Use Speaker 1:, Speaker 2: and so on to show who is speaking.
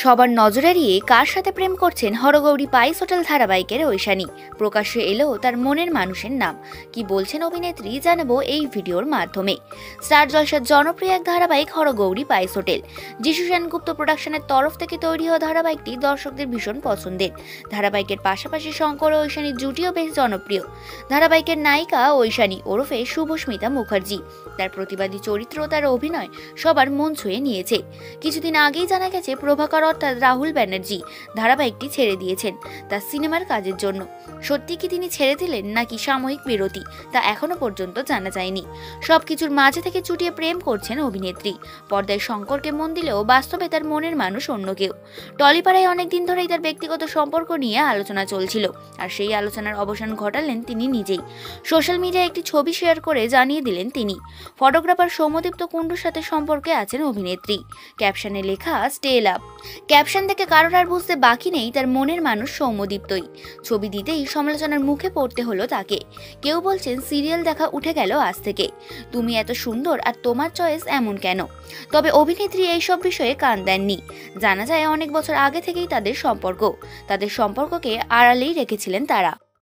Speaker 1: সবার নজর এড়িয়ে কার সাথে প্রেম করছেন হরগৌরী পাইস হোটেল ধারাবাহিকের ঐশানী। প্রকাশ্যে এলো তার মনের মানুষের নাম। কি বলছেন অভিনেত্রী জানাবো এই ভিডিওর মাধ্যমে। স্টার জলসার জনপ্রিয় এক ধারাবাহিক হরগৌরী পাইস হোটেল যিশু সেনগুপ্ত প্রোডাকশনের তরফ থেকে তৈরি হওয়া ধারাবাহিকটি দর্শকদের ভীষণ পছন্দের। ধারাবাহিকের পাশাপাশি শঙ্কর ও ঐশানীর জুটিও বেশ জনপ্রিয়। ধারাবাহিকের নায়িকা ঐশানী ওরফে শুভস্মিতা মুখার্জি। তার প্রতিবাদী চরিত্র ও তার অভিনয় সবার মন ছুঁয়ে নিয়েছে। কিছুদিন আগেই জানা গেছে প্রভাকর অর্থাৎ রাহুল ব্যানার্জি ধারাবাহিকটি ছেড়ে দিয়েছেন তার সিনেমার কাজের জন্য। সত্যি কি তিনি ছেড়ে দিলেন নাকি সাময়িক বিরতি তা এখনো পর্যন্ত জানা যায়নি। সবকিছুর মাঝে থেকে চুটিয়ে প্রেম করছেন অভিনেত্রী। পর্দায় শঙ্করকে মন দিলেও বাস্তবে তার মনের মানুষ অন্য কেউ। টলিপাড়ায় অনেকদিন ধরেই তার ব্যক্তিগত সম্পর্ক নিয়ে আলোচনা চলছিল, আর সেই আলোচনার অবসান ঘটালেন তিনি নিজেই। সোশ্যাল মিডিয়ায় একটি ছবি শেয়ার করে জানিয়ে দিলেন তিনি ফটোগ্রাফার সৌম্যদীপ্ত কুণ্ডুর সাথে সম্পর্কে আছেন অভিনেত্রী। ক্যাপশনে লেখা স্টে লাভ। ক্যাপশন থেকে কারোর আর বুঝতে বাকি নেই তার মনের মানুষ সৌম্যদীপ্তই। ছবি দিতেই সমালোচনার মুখে পড়তে হলো তাকে। কেউ বলছেন সিরিয়াল দেখা উঠে গেল আজ থেকে, তুমি এত সুন্দর আর তোমার চয়েস এমন কেন। তবে অভিনেত্রী এইসব বিষয়ে কান দেননি। জানা যায় অনেক বছর আগে থেকেই তাদের সম্পর্ককে আড়ালেই রেখেছিলেন তারা।